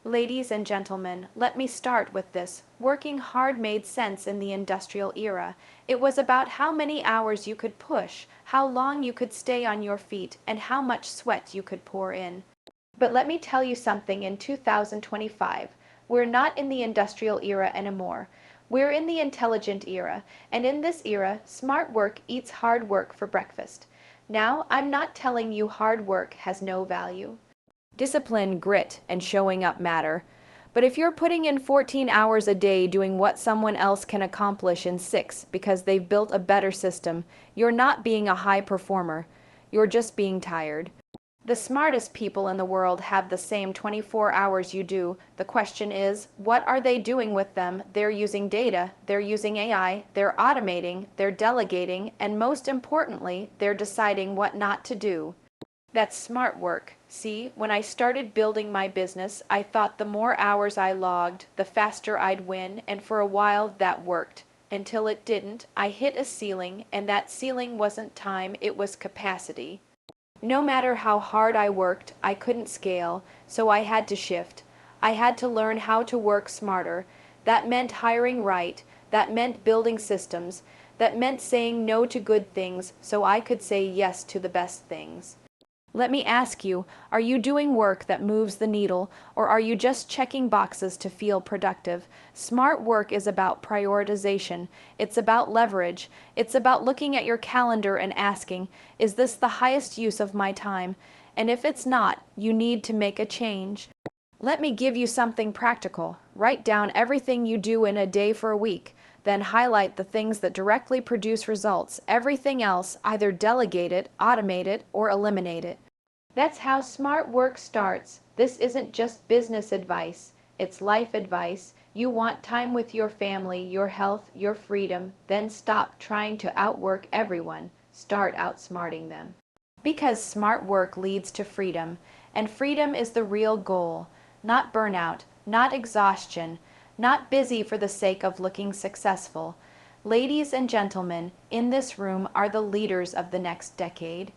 Ladies and gentlemen, let me start with this. Working hard made sense in the industrial era. It was about how many hours you could push, how long you could stay on your feet, and how much sweat you could pour in. But let me tell you something in 2025. We're not in the industrial era anymore. We're in the intelligent era, and in this era, smart work eats hard work for breakfast. Now, I'm not telling you hard work has no value. Discipline, grit, and showing up matter. But if you're putting in 14 hours a day doing what someone else can accomplish in 6 because they've built a better system, you're not being a high performer. You're just being tired. The smartest people in the world have the same 24 hours you do. The question is, what are they doing with them? They're using data, they're using AI, they're automating, they're delegating, and most importantly, they're deciding what not to do. That's smart work. See, when I started building my business, I thought the more hours I logged, the faster I'd win, and for a while that worked. Until it didn't, I hit a ceiling, and that ceiling wasn't time, it was capacity. No matter how hard I worked, I couldn't scale, so I had to shift. I had to learn how to work smarter. That meant hiring right, that meant building systems, that meant saying no to good things so I could say yes to the best things. Let me ask you, are you doing work that moves the needle, or are you just checking boxes to feel productive? Smart work is about prioritization. It's about leverage. It's about looking at your calendar and asking, is this the highest use of my time? And if it's not, you need to make a change. Let me give you something practical. Write down everything you do in a day for a week. Then highlight the things that directly produce results. Everything else, either delegate it, automate it, or eliminate it. That's how smart work starts. This isn't just business advice, it's life advice. You want time with your family, your health, your freedom, then stop trying to outwork everyone. Start outsmarting them. Because smart work leads to freedom, and freedom is the real goal. Not burnout, not exhaustion, not busy for the sake of looking successful. Ladies and gentlemen, in this room are the leaders of the next decade.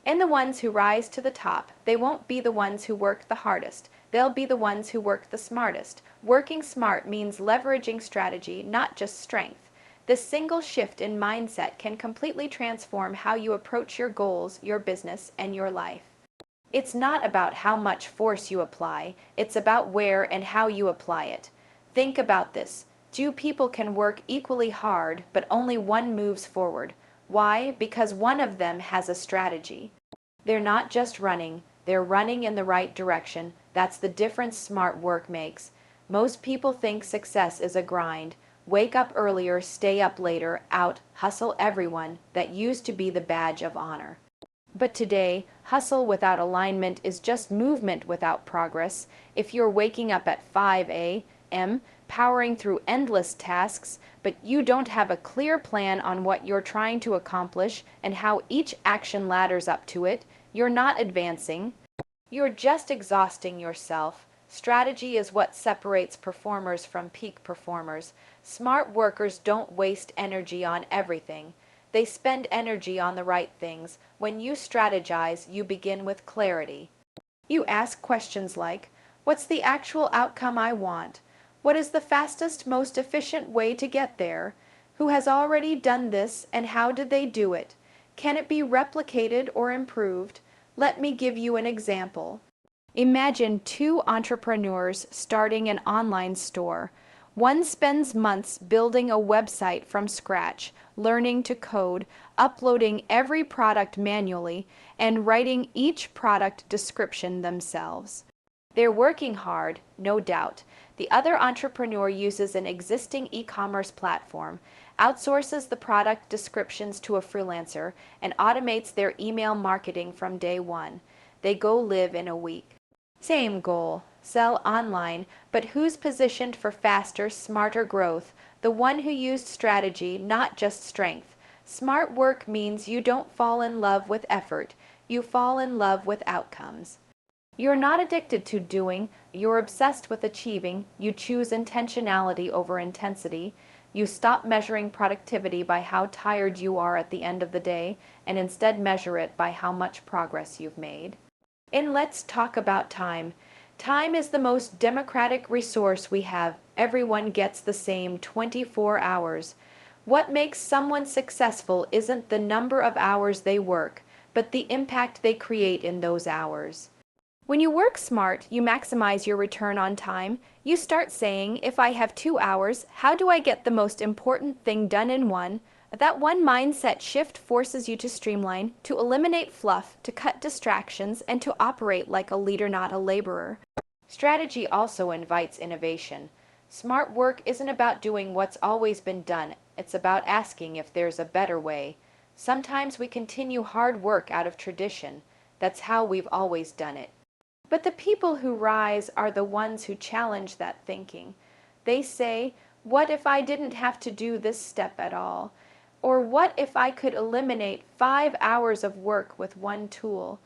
And the ones who rise to the top, they won't be the ones who work the hardest. They'll be the ones who work the smartest. Working smart means leveraging strategy, not just strength. This single shift in mindset can completely transform how you approach your goals, your business, and your life. It's not about how much force you apply, it's about where and how you apply it. Think about this. Two people can work equally hard, but only one moves forward. Why? Because one of them has a strategy. They're not just running, they're running in the right direction. That's the difference smart work makes. Most people think success is a grind. Wake up earlier, stay up later, out, hustle everyone. That used to be the badge of honor. But today, hustle without alignment is just movement without progress. If you're waking up at 5 a.m., powering through endless tasks, but you don't have a clear plan on what you're trying to accomplish and how each action ladders up to it, you're not advancing. You're just exhausting yourself. Strategy is what separates performers from peak performers. Smart workers don't waste energy on everything. They spend energy on the right things. When you strategize, you begin with clarity. You ask questions like, what's the actual outcome I want? What is the fastest, most efficient way to get there? Who has already done this and how did they do it? Can it be replicated or improved? Let me give you an example. Imagine two entrepreneurs starting an online store. One spends months building a website from scratch, learning to code, uploading every product manually, and writing each product description themselves. They're working hard, no doubt. The other entrepreneur uses an existing e-commerce platform, outsources the product descriptions to a freelancer, and automates their email marketing from day one. They go live in a week. Same goal, sell online, but who's positioned for faster, smarter growth? The one who used strategy, not just strength. Smart work means you don't fall in love with effort, you fall in love with outcomes. You're not addicted to doing, you're obsessed with achieving. You choose intentionality over intensity. You stop measuring productivity by how tired you are at the end of the day and instead measure it by how much progress you've made. And let's talk about time. Time is the most democratic resource we have. Everyone gets the same 24 hours. What makes someone successful isn't the number of hours they work, but the impact they create in those hours. When you work smart, you maximize your return on time. You start saying, if I have 2 hours, how do I get the most important thing done in one? That one mindset shift forces you to streamline, to eliminate fluff, to cut distractions, and to operate like a leader, not a laborer. Strategy also invites innovation. Smart work isn't about doing what's always been done, it's about asking if there's a better way. Sometimes we continue hard work out of tradition. That's how we've always done it. But the people who rise are the ones who challenge that thinking. They say, what if I didn't have to do this step at all? Or what if I could eliminate 5 hours of work with one tool?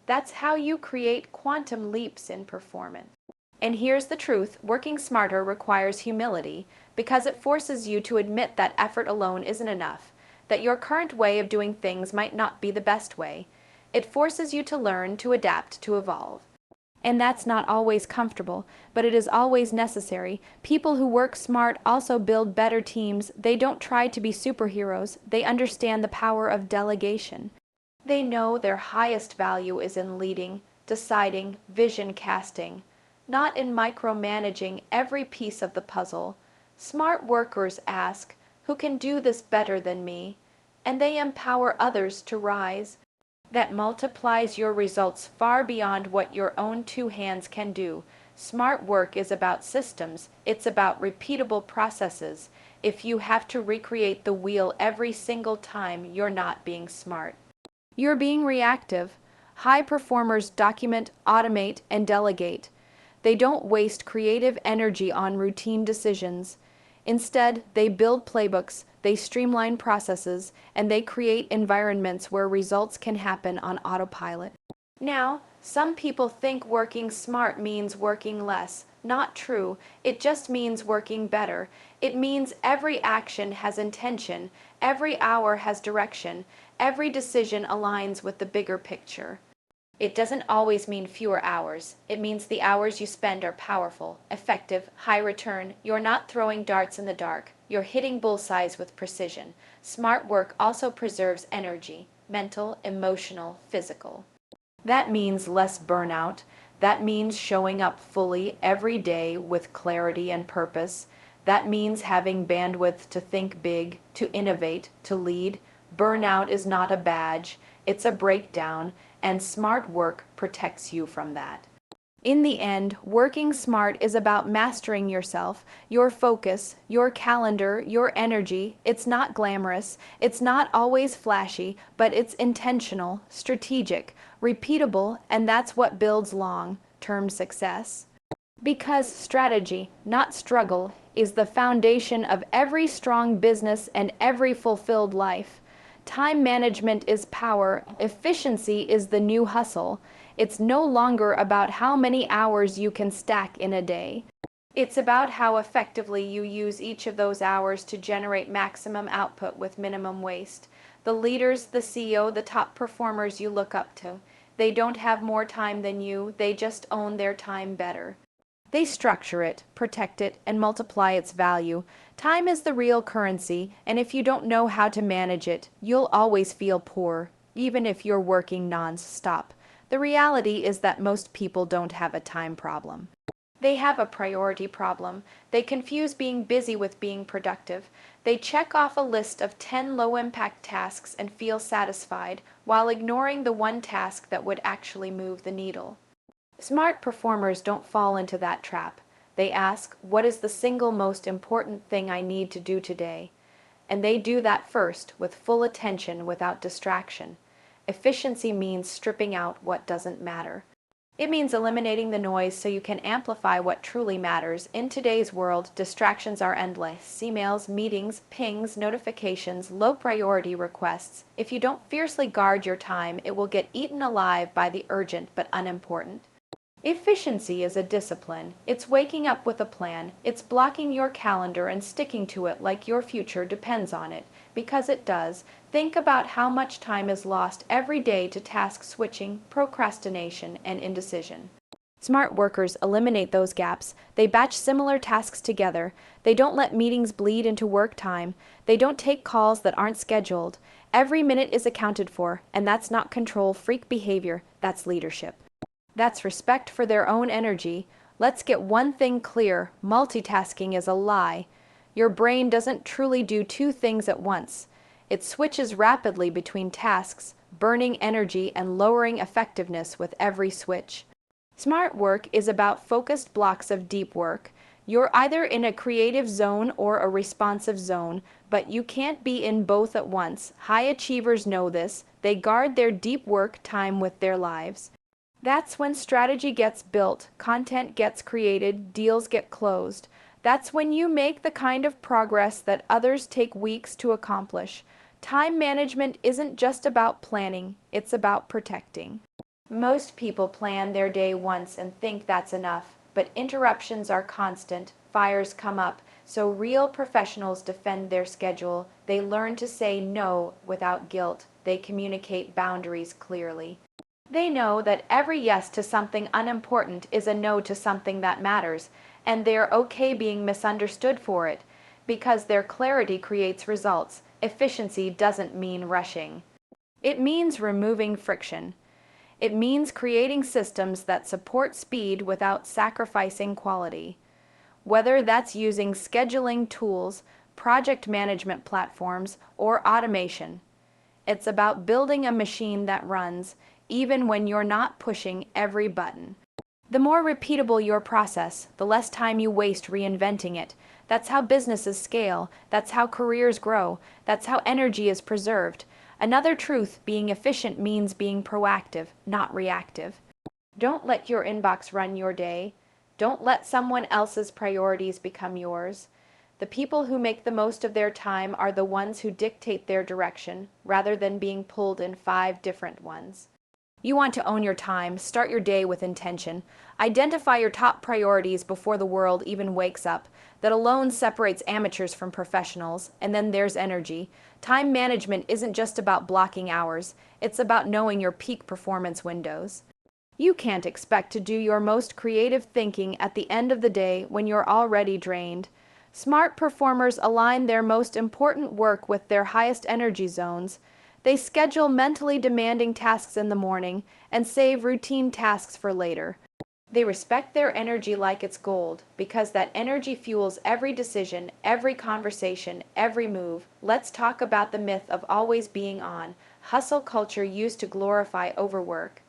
That's how you create quantum leaps in performance. And here's the truth, working smarter requires humility because it forces you to admit that effort alone isn't enough, that your current way of doing things might not be the best way. It forces you to learn, to adapt, to evolve. And that's not always comfortable, but it is always necessary. People who work smart also build better teams. They don't try to be superheroes. They understand the power of delegation. They know their highest value is in leading, deciding, vision casting, not in micromanaging every piece of the puzzle. Smart workers ask, who can do this better than me? And they empower others to rise. That multiplies your results far beyond what your own two hands can do. Smart work is about systems. It's about repeatable processes. If you have to recreate the wheel every single time, you're not being smart. You're being reactive. High performers document, automate, and delegate. They don't waste creative energy on routine decisions. Instead, they build playbooks, they streamline processes, and they create environments where results can happen on autopilot. Now, some people think working smart means working less. Not true. It just means working better. It means every action has intention, every hour has direction, every decision aligns with the bigger picture. It doesn't always mean fewer hours. It means the hours you spend are powerful, effective, high return. You're not throwing darts in the dark. You're hitting bullseyes with precision. Smart work also preserves energy, mental, emotional, physical. That means less burnout. That means showing up fully every day with clarity and purpose. That means having bandwidth to think big, to innovate, to lead. Burnout is not a badge. It's a breakdown. And smart work protects you from that. In the end, working smart is about mastering yourself, your focus, your calendar, your energy. It's not glamorous, it's not always flashy, but it's intentional, strategic, repeatable, and that's what builds long-term success. Because strategy, not struggle, is the foundation of every strong business and every fulfilled life. Time management is power. Efficiency is the new hustle. It's no longer about how many hours you can stack in a day. It's about how effectively you use each of those hours to generate maximum output with minimum waste. The leaders, the CEO, the top performers you look up to, they don't have more time than you, they just own their time better. They structure it, protect it, and multiply its value. Time is the real currency, and if you don't know how to manage it, you'll always feel poor, even if you're working non-stop. The reality is that most people don't have a time problem. They have a priority problem. They confuse being busy with being productive. They check off a list of 10 low-impact tasks and feel satisfied, while ignoring the one task that would actually move the needle. Smart performers don't fall into that trap. They ask, what is the single most important thing I need to do today? And they do that first, with full attention without distraction. Efficiency means stripping out what doesn't matter. It means eliminating the noise so you can amplify what truly matters. In today's world, distractions are endless. Emails, meetings, pings, notifications, low-priority requests. If you don't fiercely guard your time, it will get eaten alive by the urgent but unimportant. Efficiency is a discipline. It's waking up with a plan. It's blocking your calendar and sticking to it like your future depends on it. Because it does. Think about how much time is lost every day to task switching, procrastination, and indecision. Smart workers eliminate those gaps. They batch similar tasks together. They don't let meetings bleed into work time. They don't take calls that aren't scheduled. Every minute is accounted for, and that's not control freak behavior, that's leadership. That's respect for their own energy. Let's get one thing clear: multitasking is a lie. Your brain doesn't truly do two things at once. It switches rapidly between tasks, burning energy and lowering effectiveness with every switch. Smart work is about focused blocks of deep work. You're either in a creative zone or a responsive zone, but you can't be in both at once. High achievers know this. They guard their deep work time with their lives. That's when strategy gets built, content gets created, deals get closed. That's when you make the kind of progress that others take weeks to accomplish. Time management isn't just about planning, it's about protecting. Most people plan their day once and think that's enough, but interruptions are constant, fires come up, so real professionals defend their schedule. They learn to say no without guilt. They communicate boundaries clearly. They know that every yes to something unimportant is a no to something that matters, and they're okay being misunderstood for it, because their clarity creates results. Efficiency doesn't mean rushing. It means removing friction. It means creating systems that support speed without sacrificing quality. Whether that's using scheduling tools, project management platforms, or automation, it's about building a machine that runs even when you're not pushing every button. The more repeatable your process, the less time you waste reinventing it. That's how businesses scale. That's how careers grow. That's how energy is preserved. Another truth: being efficient means being proactive, not reactive. Don't let your inbox run your day. Don't let someone else's priorities become yours. The people who make the most of their time are the ones who dictate their direction, rather than being pulled in 5 different ones. You want to own your time. Start your day with intention. Identify your top priorities before the world even wakes up. That alone separates amateurs from professionals. And then there's energy. Time management isn't just about blocking hours. It's about knowing your peak performance windows. You can't expect to do your most creative thinking at the end of the day when you're already drained. Smart performers align their most important work with their highest energy zones. They schedule mentally demanding tasks in the morning and save routine tasks for later. They respect their energy like it's gold, because that energy fuels every decision, every conversation, every move. Let's talk about the myth of always being on. Hustle culture used to glorify overwork.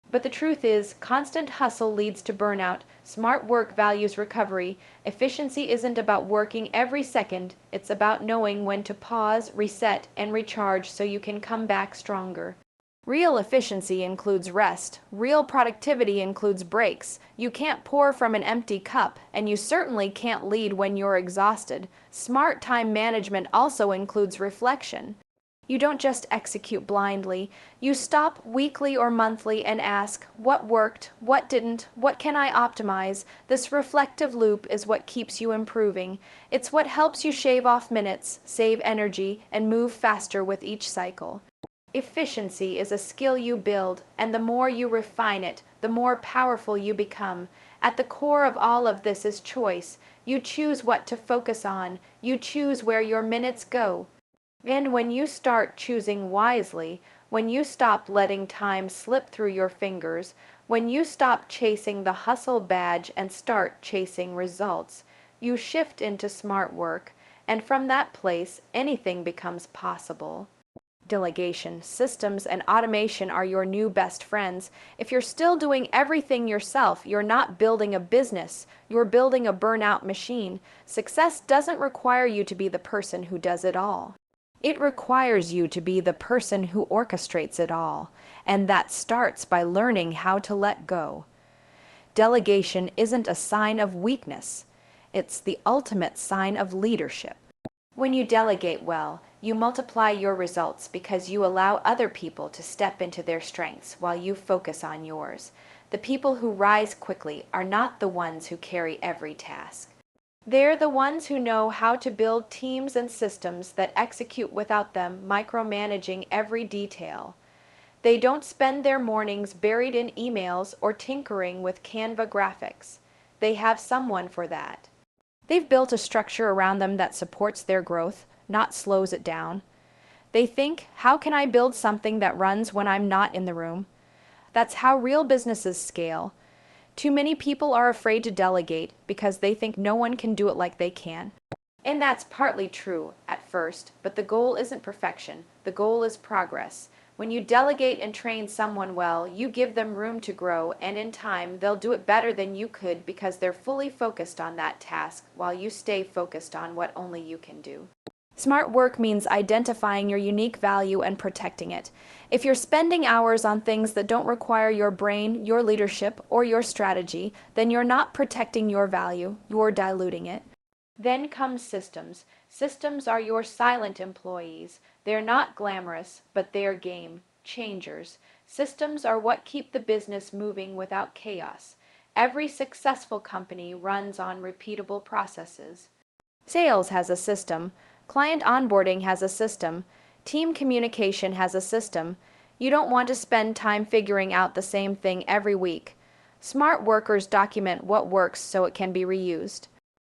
But the truth is, constant hustle leads to burnout. Smart work values recovery. Efficiency isn't about working every second. It's about knowing when to pause, reset, and recharge so you can come back stronger. Real efficiency includes rest. Real productivity includes breaks. You can't pour from an empty cup, and you certainly can't lead when you're exhausted. Smart time management also includes reflection. You don't just execute blindly. You stop weekly or monthly and ask, what worked, what didn't, what can I optimize? This reflective loop is what keeps you improving. It's what helps you shave off minutes, save energy, and move faster with each cycle. Efficiency is a skill you build, and the more you refine it, the more powerful you become. At the core of all of this is choice. You choose what to focus on. You choose where your minutes go. And when you start choosing wisely, when you stop letting time slip through your fingers, when you stop chasing the hustle badge and start chasing results, you shift into smart work, and from that place, anything becomes possible. Delegation, systems, and automation are your new best friends. If you're still doing everything yourself, you're not building a business, you're building a burnout machine. Success doesn't require you to be the person who does it all. It requires you to be the person who orchestrates it all, and that starts by learning how to let go. Delegation isn't a sign of weakness. It's the ultimate sign of leadership. When you delegate well, you multiply your results because you allow other people to step into their strengths while you focus on yours. The people who rise quickly are not the ones who carry every task. They're the ones who know how to build teams and systems that execute without them micromanaging every detail. They don't spend their mornings buried in emails or tinkering with Canva graphics. They have someone for that. They've built a structure around them that supports their growth, not slows it down. They think, how can I build something that runs when I'm not in the room? That's how real businesses scale. Too many people are afraid to delegate because they think no one can do it like they can. And that's partly true at first, but the goal isn't perfection. The goal is progress. When you delegate and train someone well, you give them room to grow, and in time, they'll do it better than you could because they're fully focused on that task while you stay focused on what only you can do. Smart work means identifying your unique value and protecting it. If you're spending hours on things that don't require your brain, your leadership, or your strategy, then you're not protecting your value, you're diluting it. Then comes systems. Systems are your silent employees. They're not glamorous, but they're game changers. Systems are what keep the business moving without chaos. Every successful company runs on repeatable processes. Sales has a system. Client onboarding has a system. Team communication has a system. You don't want to spend time figuring out the same thing every week. Smart workers document what works so it can be reused.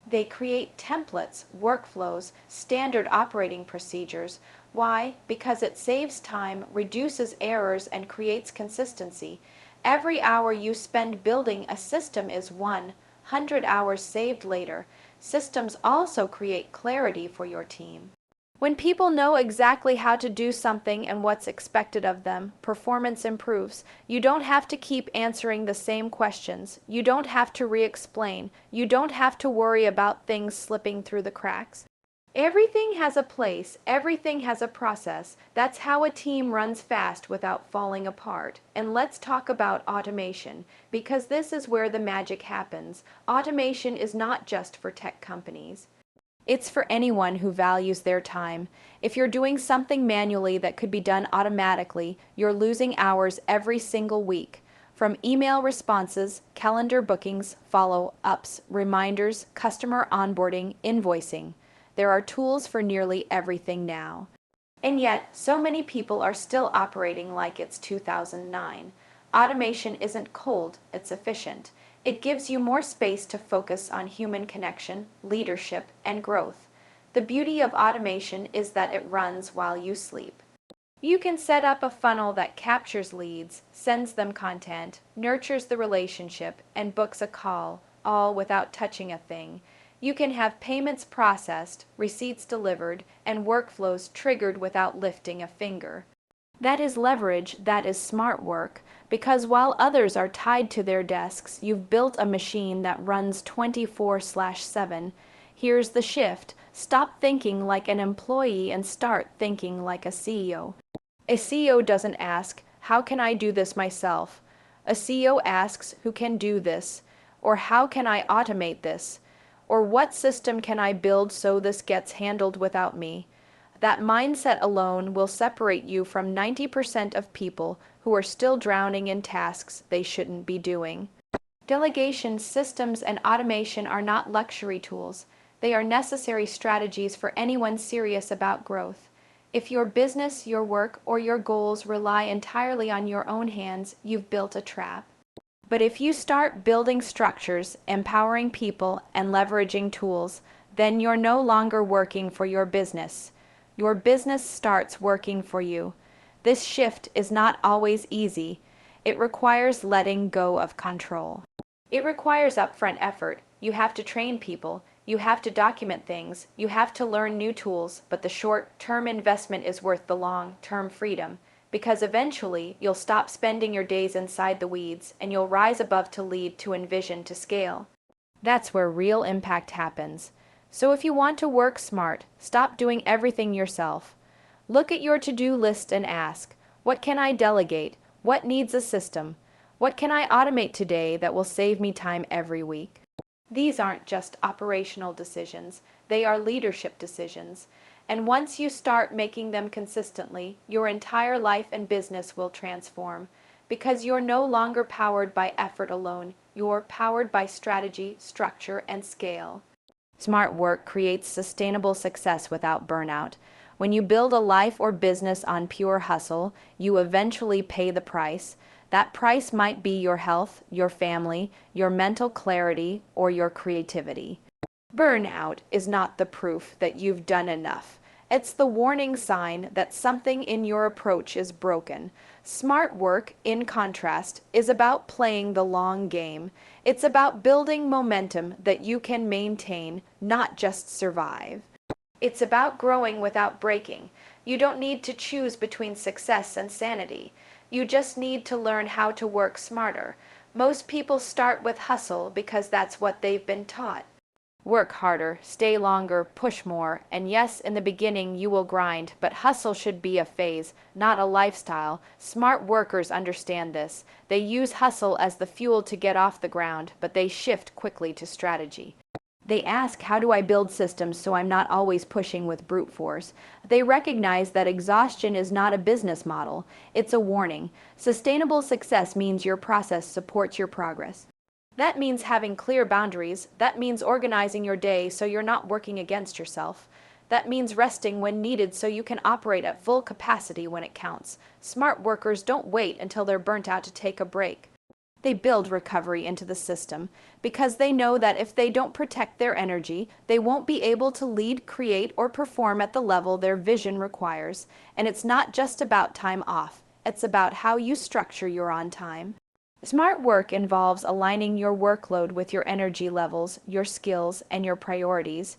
They create templates, workflows, standard operating procedures. Why? Because it saves time, reduces errors, and creates consistency. Every hour you spend building a system is 100 hours saved later. Systems also create clarity for your team. When people know exactly how to do something and what's expected of them, performance improves. You don't have to keep answering the same questions. You don't have to re-explain. You don't have to worry about things slipping through the cracks. Everything has a place. Everything has a process. That's how a team runs fast without falling apart. And let's talk about automation, because this is where the magic happens. Automation is not just for tech companies. It's for anyone who values their time. If you're doing something manually that could be done automatically, you're losing hours every single week. From email responses, calendar bookings, follow-ups, reminders, customer onboarding, invoicing. There are tools for nearly everything now. And yet, so many people are still operating like it's 2009. Automation isn't cold, it's efficient. It gives you more space to focus on human connection, leadership, and growth. The beauty of automation is that it runs while you sleep. You can set up a funnel that captures leads, sends them content, nurtures the relationship, and books a call, all without touching a thing. You can have payments processed, receipts delivered, and workflows triggered without lifting a finger. That is leverage, that is smart work, because while others are tied to their desks, you've built a machine that runs 24/7. Here's the shift. Stop thinking like an employee and start thinking like a CEO. A CEO doesn't ask, how can I do this myself? A CEO asks, who can do this? Or how can I automate this? Or what system can I build so this gets handled without me? That mindset alone will separate you from 90% of people who are still drowning in tasks they shouldn't be doing. Delegation, systems, and automation are not luxury tools. They are necessary strategies for anyone serious about growth. If your business, your work, or your goals rely entirely on your own hands, you've built a trap. But if you start building structures, empowering people, and leveraging tools, then you're no longer working for your business. Your business starts working for you. This shift is not always easy. It requires letting go of control. It requires upfront effort. You have to train people. You have to document things. You have to learn new tools, but the short-term investment is worth the long-term freedom, because eventually you'll stop spending your days inside the weeds and you'll rise above to lead, to envision, to scale. That's where real impact happens. So if you want to work smart, stop doing everything yourself. Look at your to-do list and ask, what can I delegate? What needs a system? What can I automate today that will save me time every week? These aren't just operational decisions, they are leadership decisions. And once you start making them consistently, your entire life and business will transform. Because you're no longer powered by effort alone, you're powered by strategy, structure, and scale. Smart work creates sustainable success without burnout. When you build a life or business on pure hustle, you eventually pay the price. That price might be your health, your family, your mental clarity, or your creativity. Burnout is not the proof that you've done enough. It's the warning sign that something in your approach is broken. Smart work, in contrast, is about playing the long game. It's about building momentum that you can maintain, not just survive. It's about growing without breaking. You don't need to choose between success and sanity. You just need to learn how to work smarter. Most people start with hustle because that's what they've been taught. Work harder, stay longer, push more, and yes, in the beginning you will grind, but hustle should be a phase, not a lifestyle. Smart workers understand this. They use hustle as the fuel to get off the ground, but they shift quickly to strategy. They ask, how do I build systems so I'm not always pushing with brute force? They recognize that exhaustion is not a business model. It's a warning. Sustainable success means your process supports your progress. That means having clear boundaries. That means organizing your day so you're not working against yourself. That means resting when needed so you can operate at full capacity when it counts. Smart workers don't wait until they're burnt out to take a break. They build recovery into the system because they know that if they don't protect their energy, they won't be able to lead, create, or perform at the level their vision requires. And it's not just about time off. It's about how you structure your on time. Smart work involves aligning your workload with your energy levels, your skills, and your priorities.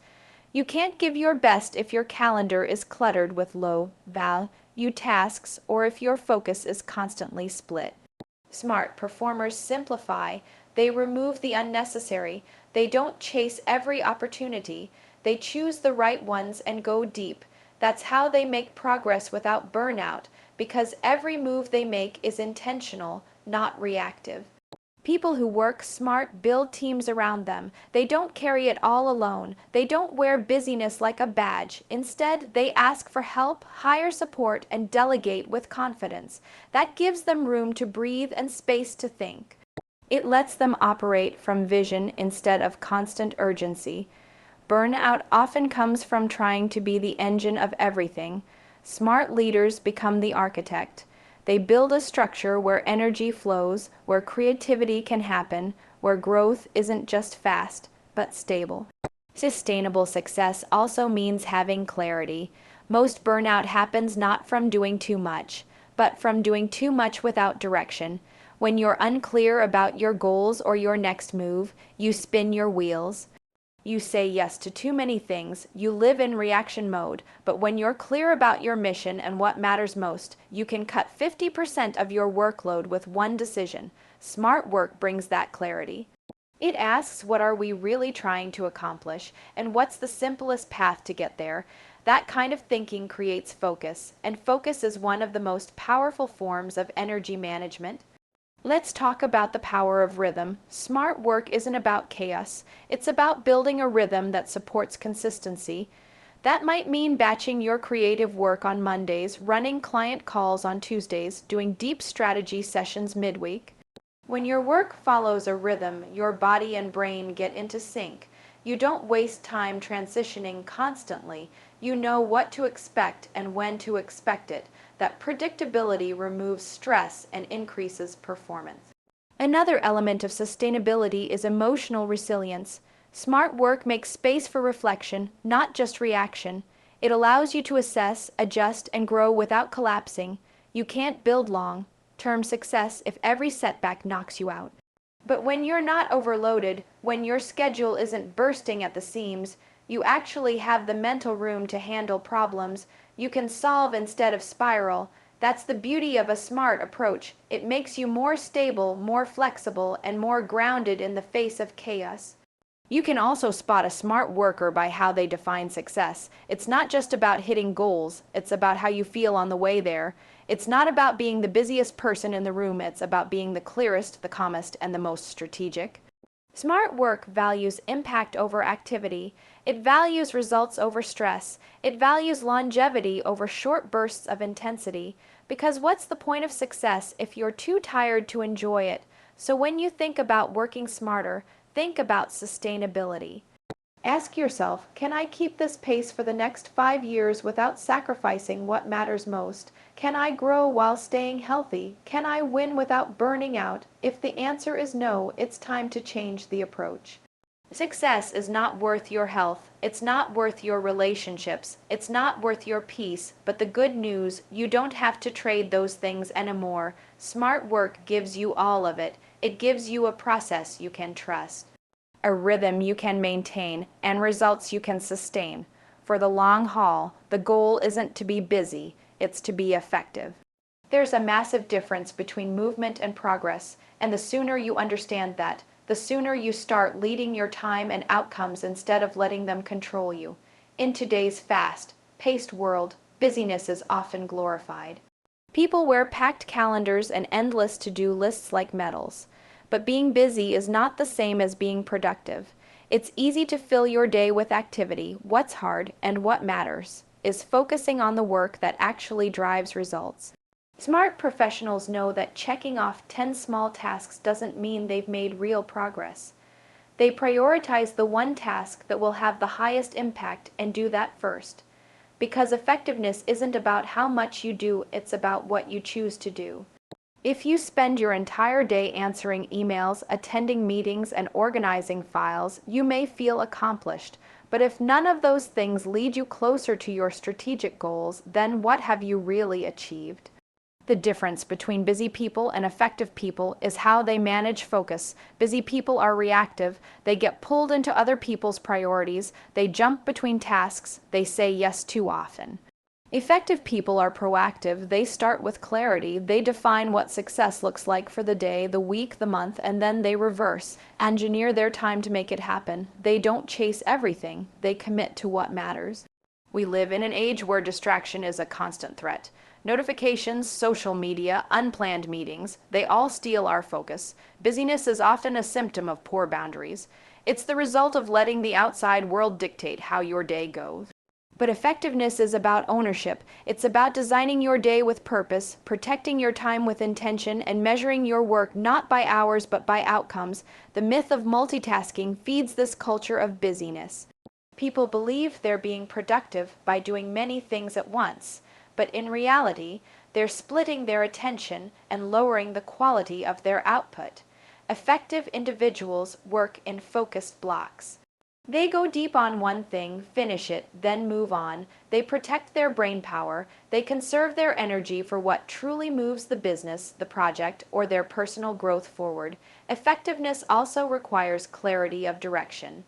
You can't give your best if your calendar is cluttered with low-value tasks or if your focus is constantly split. Smart performers simplify. They remove the unnecessary. They don't chase every opportunity. They choose the right ones and go deep. That's how they make progress without burnout, because every move they make is intentional, not reactive. People who work smart build teams around them. They don't carry it all alone. They don't wear busyness like a badge. Instead, they ask for help, hire support, and delegate with confidence. That gives them room to breathe and space to think. It lets them operate from vision instead of constant urgency. Burnout often comes from trying to be the engine of everything. Smart leaders become the architect. They build a structure where energy flows, where creativity can happen, where growth isn't just fast, but stable. Sustainable success also means having clarity. Most burnout happens not from doing too much, but from doing too much without direction. When you're unclear about your goals or your next move, you spin your wheels. You say yes to too many things, you live in reaction mode, but when you're clear about your mission and what matters most, you can cut 50% of your workload with one decision. Smart work brings that clarity. It asks, what are we really trying to accomplish, and what's the simplest path to get there? That kind of thinking creates focus, and focus is one of the most powerful forms of energy management. Let's talk about the power of rhythm. Smart work isn't about chaos. It's about building a rhythm that supports consistency. That might mean batching your creative work on Mondays, running client calls on Tuesdays, doing deep strategy sessions midweek. When your work follows a rhythm, your body and brain get into sync. You don't waste time transitioning constantly. You know what to expect and when to expect it. That predictability removes stress and increases performance. Another element of sustainability is emotional resilience. Smart work makes space for reflection, not just reaction. It allows you to assess, adjust, and grow without collapsing. You can't build long-term success if every setback knocks you out. But when you're not overloaded, when your schedule isn't bursting at the seams, you actually have the mental room to handle problems. You can solve instead of spiral. That's the beauty of a smart approach. It makes you more stable, more flexible, and more grounded in the face of chaos. You can also spot a smart worker by how they define success. It's not just about hitting goals, it's about how you feel on the way there. It's not about being the busiest person in the room, it's about being the clearest, the calmest, and the most strategic. Smart work values impact over activity. It values results over stress. It values longevity over short bursts of intensity. Because what's the point of success if you're too tired to enjoy it? So when you think about working smarter, think about sustainability. Ask yourself, can I keep this pace for the next 5 years without sacrificing what matters most? Can I grow while staying healthy? Can I win without burning out? If the answer is no, it's time to change the approach. Success is not worth your health, it's not worth your relationships, it's not worth your peace, but the good news, you don't have to trade those things anymore. Smart work gives you all of it. It gives you a process you can trust, a rhythm you can maintain, and results you can sustain. For the long haul, the goal isn't to be busy, it's to be effective. There's a massive difference between movement and progress, and the sooner you understand that, the sooner you start leading your time and outcomes instead of letting them control you. In today's fast-paced world, busyness is often glorified. People wear packed calendars and endless to-do lists like medals. But being busy is not the same as being productive. It's easy to fill your day with activity. What's hard, and what matters, is focusing on the work that actually drives results. Smart professionals know that checking off 10 small tasks doesn't mean they've made real progress. They prioritize the one task that will have the highest impact and do that first. Because effectiveness isn't about how much you do, it's about what you choose to do. If you spend your entire day answering emails, attending meetings, and organizing files, you may feel accomplished. But if none of those things lead you closer to your strategic goals, then what have you really achieved? The difference between busy people and effective people is how they manage focus. Busy people are reactive. They get pulled into other people's priorities. They jump between tasks. They say yes too often. Effective people are proactive. They start with clarity. They define what success looks like for the day, the week, the month, and then they reverse, engineer their time to make it happen. They don't chase everything. They commit to what matters. We live in an age where distraction is a constant threat. Notifications, social media, unplanned meetings, they all steal our focus. Busyness is often a symptom of poor boundaries. It's the result of letting the outside world dictate how your day goes. But effectiveness is about ownership. It's about designing your day with purpose, protecting your time with intention, and measuring your work not by hours but by outcomes. The myth of multitasking feeds this culture of busyness. People believe they're being productive by doing many things at once, but in reality, they're splitting their attention and lowering the quality of their output. Effective individuals work in focused blocks. They go deep on one thing, finish it, then move on. They protect their brain power. They conserve their energy for what truly moves the business, the project, or their personal growth forward. Effectiveness also requires clarity of direction.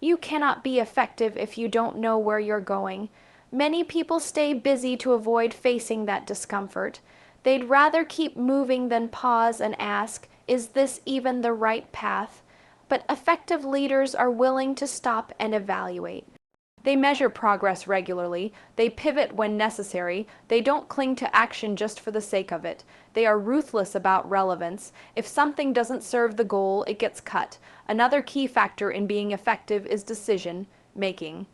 You cannot be effective if you don't know where you're going. Many people stay busy to avoid facing that discomfort. They'd rather keep moving than pause and ask, is this even the right path? But effective leaders are willing to stop and evaluate. They measure progress regularly. They pivot when necessary. They don't cling to action just for the sake of it. They are ruthless about relevance. If something doesn't serve the goal, it gets cut. Another key factor in being effective is decision making.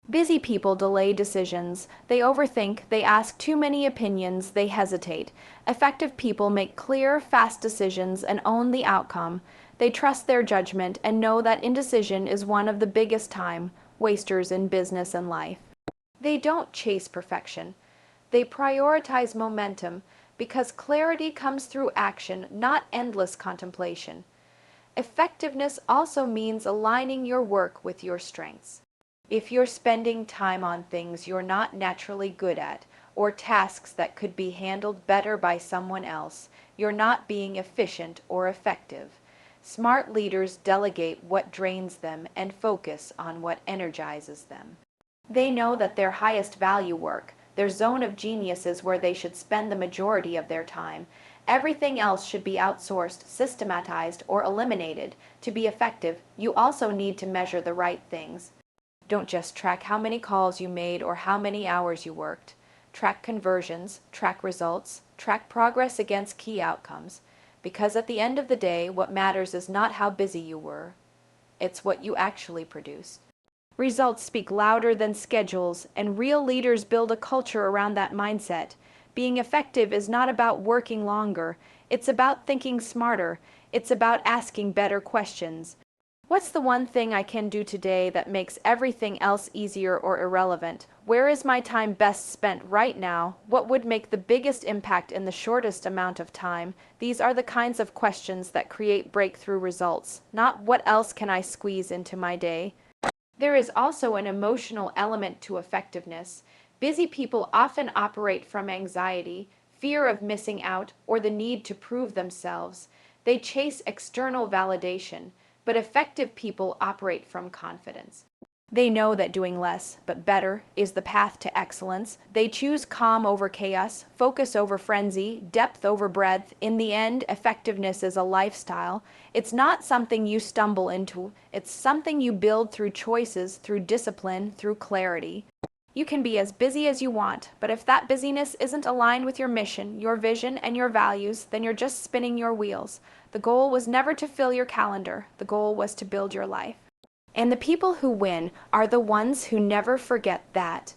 Busy people delay decisions. They overthink. They ask too many opinions. They hesitate. Effective people make clear, fast decisions and own the outcome. They trust their judgment and know that indecision is one of the biggest time wasters in business and life. They don't chase perfection. They prioritize momentum because clarity comes through action, not endless contemplation. Effectiveness also means aligning your work with your strengths. If you're spending time on things you're not naturally good at, or tasks that could be handled better by someone else, you're not being efficient or effective. Smart leaders delegate what drains them and focus on what energizes them. They know that their highest value work, their zone of genius, is where they should spend the majority of their time. Everything else should be outsourced, systematized, or eliminated. To be effective, you also need to measure the right things. Don't just track how many calls you made or how many hours you worked. Track conversions, track results, track progress against key outcomes. Because at the end of the day, what matters is not how busy you were. It's what you actually produced. Results speak louder than schedules, and real leaders build a culture around that mindset. Being effective is not about working longer. It's about thinking smarter. It's about asking better questions. What's the one thing I can do today that makes everything else easier or irrelevant? Where is my time best spent right now? What would make the biggest impact in the shortest amount of time? These are the kinds of questions that create breakthrough results, not what else can I squeeze into my day. There is also an emotional element to effectiveness. Busy people often operate from anxiety, fear of missing out, or the need to prove themselves. They chase external validation, but effective people operate from confidence. They know that doing less, but better, is the path to excellence. They choose calm over chaos, focus over frenzy, depth over breadth. In the end, effectiveness is a lifestyle. It's not something you stumble into. It's something you build through choices, through discipline, through clarity. You can be as busy as you want, but if that busyness isn't aligned with your mission, your vision, and your values, then you're just spinning your wheels. The goal was never to fill your calendar. The goal was to build your life. And the people who win are the ones who never forget that.